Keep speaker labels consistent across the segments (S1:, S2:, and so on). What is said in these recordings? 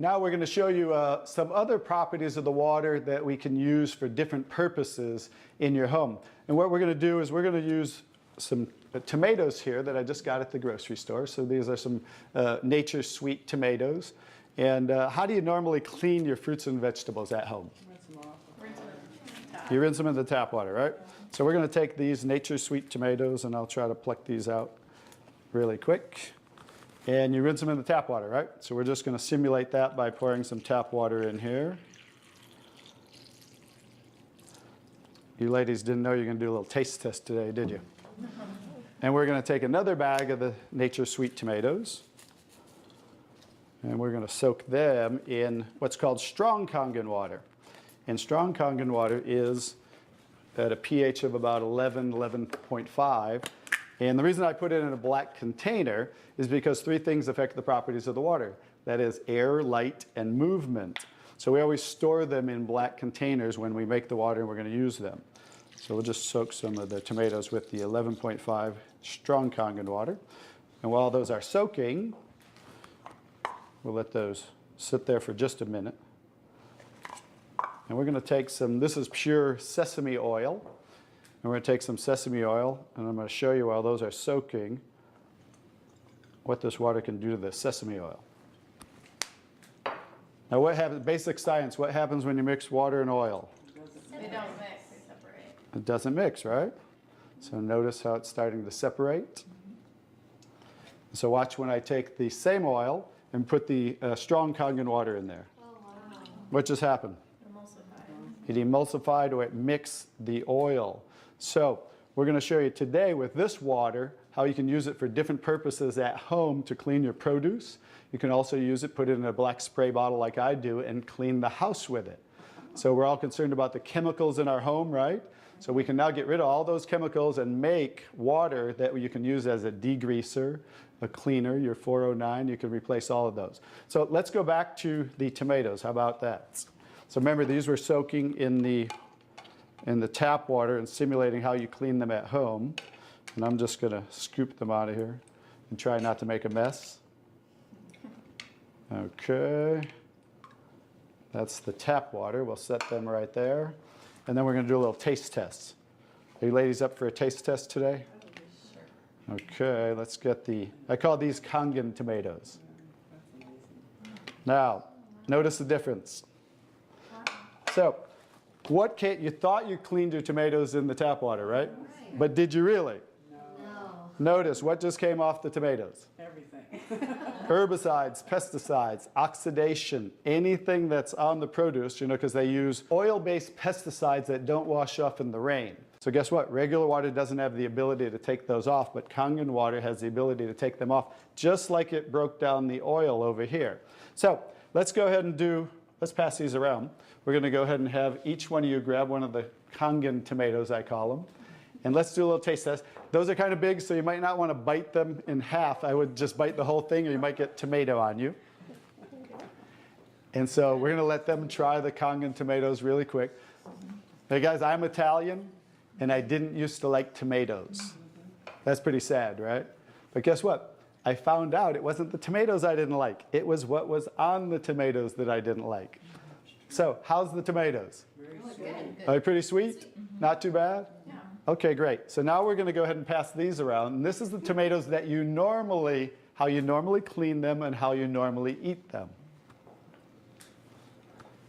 S1: Now we're going to show you some other properties of the water that we can use for different purposes in your home. And what we're going to do is we're going to use some tomatoes here that I just got at the grocery store. So these are some Nature's Sweet tomatoes. And how do you normally clean your fruits and vegetables at home?
S2: Rinse them off.
S1: You rinse them in the tap water, right? So we're going to take these Nature's Sweet tomatoes, and I'll try to pluck these out really quick. And you rinse them in the tap water, right? So we're just going to simulate that by pouring some tap water in here. You ladies didn't know you were going to do a little taste test today, did you? And we're going to take another bag of the Nature's Sweet tomatoes. And we're going to soak them in what's called strong Kangen water. And strong Kangen water is at a pH of about 11, 11.5. And the reason I put it in a black container is because three things affect the properties of the water. That is air, light, and movement. So we always store them in black containers when we make the water and we're going to use them. So we'll just soak some of the tomatoes with the 11.5 strong Kangen water. And while those are soaking, we'll let those sit there for just a minute. And we're going to take some, this is pure sesame oil. And we're going to take some sesame oil, and I'm going to show you while those are soaking what this water can do to the sesame oil. Now what happens, basic science, what happens when you mix water and oil?
S2: They don't mix, they separate.
S1: It doesn't mix, right? So notice how it's starting to separate. So watch when I take the same oil and put the strong Kangen water in there.
S2: Oh, wow.
S1: What just happened?
S2: Emulsified.
S1: It emulsified or it mixed the oil. So we're going to show you today with this water how you can use it for different purposes at home to clean your produce. You can also use it, put it in a black spray bottle like I do, and clean the house with it. So we're all concerned about the chemicals in our home, right? So we can now get rid of all those chemicals and make water that you can use as a degreaser, a cleaner, your 409. You can replace all of those. So let's go back to the tomatoes. How about that? So remember, these were soaking in the tap water and simulating how you clean them at home. And I'm just going to scoop them out of here and try not to make a mess. Okay. That's the tap water. We'll set them right there. And then we're going to do a little taste test. Are you ladies up for a taste test today?
S2: Sure.
S1: Okay, let's get I call these KANGEN tomatoes. Now, notice the difference. So, you thought you cleaned your tomatoes in the tap water, right? But did you really?
S2: No.
S1: Notice what just came off the tomatoes.
S2: Everything.
S1: Herbicides, pesticides, oxidation, anything that's on the produce, you know, because they use oil-based pesticides that don't wash off in the rain. So guess what? Regular water doesn't have the ability to take those off, but Kangen water has the ability to take them off, just like it broke down the oil over here. So let's go ahead and let's pass these around. We're going to go ahead and have each one of you grab one of the KANGEN tomatoes, I call them. And let's do a little taste test. Those are kind of big, so you might not want to bite them in half. I would just bite the whole thing, or you might get tomato on you. And so we're going to let them try the KANGEN tomatoes really quick. Hey guys, I'm Italian, and I didn't used to like tomatoes. That's pretty sad, right? But guess what? I found out it wasn't the tomatoes I didn't like. It was what was on the tomatoes that I didn't like. So how's the tomatoes?
S2: Very good.
S1: Are they pretty sweet? Not too bad?
S2: Yeah.
S1: Okay, great. So now we're going to go ahead and pass these around. And this is the tomatoes that how you normally clean them and how you normally eat them.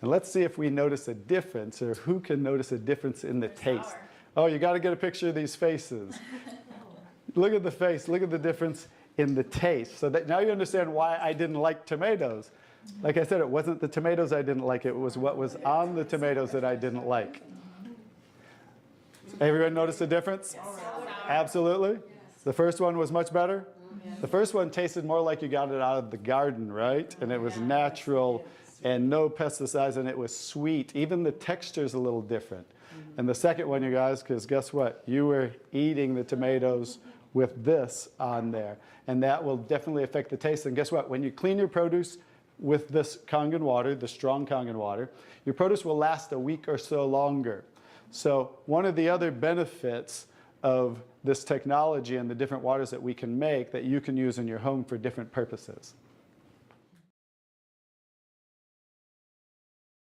S1: And let's see if we notice a difference, or who can notice a difference in the taste.
S2: Sour.
S1: Oh, you got to get a picture of these faces. Look at the face. Look at the difference in the taste. So that now you understand why I didn't like tomatoes. Like I said, it wasn't the tomatoes I didn't like. It was what was on the tomatoes that I didn't like. Everyone notice the difference?
S2: Yes.
S1: Absolutely.
S2: Yes.
S1: The first one was much better.
S2: Yes.
S1: The first one tasted more like you got it out of the garden, right? And it was natural and no pesticides, and it was sweet. Even the texture's a little different. And the second one, you guys, because guess what? You were eating the tomatoes with this on there. And that will definitely affect the taste. And guess what? When you clean your produce with this Kangen water, the strong Kangen water, your produce will last a week or so longer. So one of the other benefits of this technology and the different waters that we can make that you can use in your home for different purposes.